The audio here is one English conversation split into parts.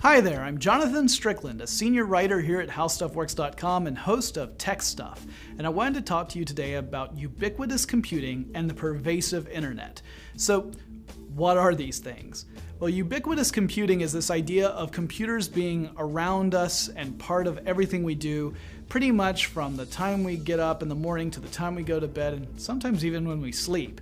Hi there, I'm Jonathan Strickland, a senior writer here at HowStuffWorks.com and host of Tech Stuff, and I wanted to talk to you today about ubiquitous computing and the pervasive internet. So, what are these things? Well, ubiquitous computing is this idea of computers being around us and part of everything we do, pretty much from the time we get up in the morning to the time we go to bed, and sometimes even when we sleep.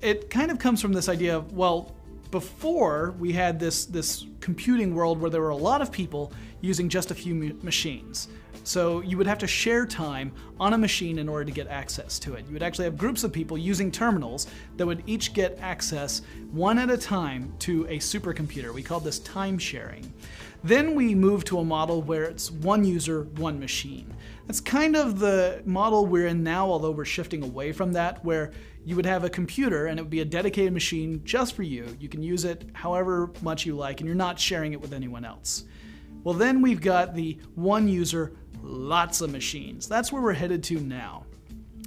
It kind of comes from this idea of, well, before we had this computing world where there were a lot of people using just a few machines. So you would have to share time on a machine in order to get access to it. You would actually have groups of people using terminals that would each get access one at a time to a supercomputer. We called this time sharing. Then we moved to a model where it's one user, one machine. That's kind of the model we're in now, although we're shifting away from that, where you would have a computer and it would be a dedicated machine just for you. You can use it however much you like and you're not sharing it with anyone else. Well, then we've got the one user, lots of machines. That's where we're headed to now.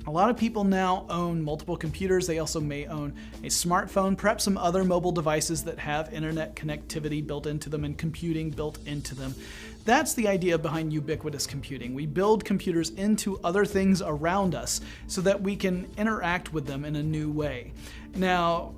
A lot of people now own multiple computers. They also may own a smartphone, perhaps some other mobile devices that have internet connectivity built into them and computing built into them. That's the idea behind ubiquitous computing. We build computers into other things around us so that we can interact with them in a new way. Now,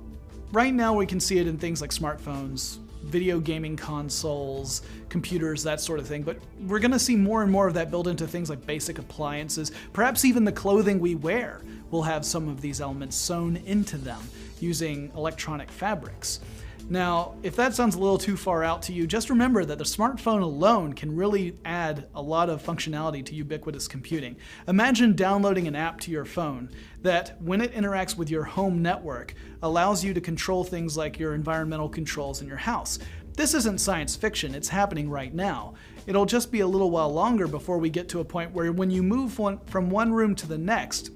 right now we can see it in things like smartphones, video gaming consoles, computers, that sort of thing. But we're going to see more and more of that built into things like basic appliances. Perhaps even the clothing we wear will have some of these elements sewn into them using electronic fabrics. Now, if that sounds a little too far out to you, just remember that the smartphone alone can really add a lot of functionality to ubiquitous computing. Imagine downloading an app to your phone that, when it interacts with your home network, allows you to control things like your environmental controls in your house. This isn't science fiction, it's happening right now. It'll just be a little while longer before we get to a point where when you move from one room to the next,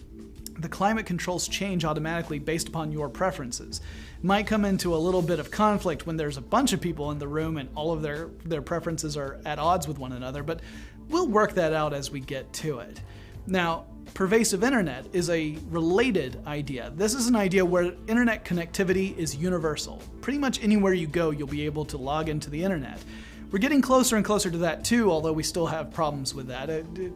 the climate controls change automatically based upon your preferences. It might come into a little bit of conflict when there's a bunch of people in the room and all of their preferences are at odds with one another, but we'll work that out as we get to it. Now, pervasive internet is a related idea. This is an idea where internet connectivity is universal. Pretty much anywhere you go, you'll be able to log into the internet. We're getting closer and closer to that too, although we still have problems with that.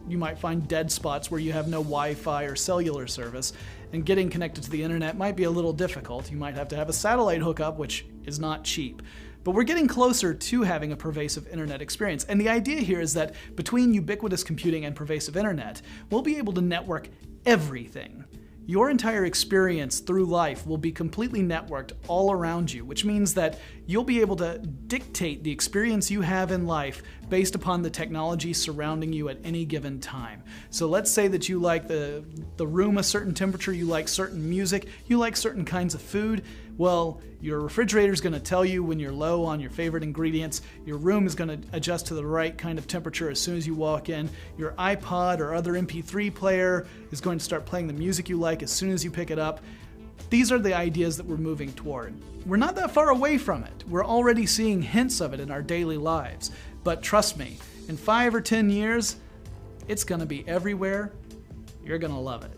You might find dead spots where you have no Wi-Fi or cellular service, and getting connected to the internet might be a little difficult. You might have to have a satellite hookup, which is not cheap. But we're getting closer to having a pervasive internet experience. And the idea here is that between ubiquitous computing and pervasive internet, we'll be able to network everything. Your entire experience through life will be completely networked all around you, which means that you'll be able to dictate the experience you have in life based upon the technology surrounding you at any given time. So let's say that you like the room a certain temperature, you like certain music, you like certain kinds of food. Well, your refrigerator is going to tell you when you're low on your favorite ingredients. Your room is going to adjust to the right kind of temperature as soon as you walk in. Your iPod or other MP3 player is going to start playing the music you like as soon as you pick it up. These are the ideas that we're moving toward. We're not that far away from it. We're already seeing hints of it in our daily lives. But trust me, in 5 or 10 years, it's going to be everywhere. You're going to love it.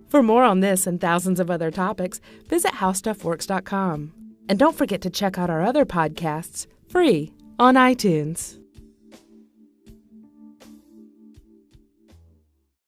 For more on this and thousands of other topics, visit HowStuffWorks.com. And don't forget to check out our other podcasts, free, on iTunes.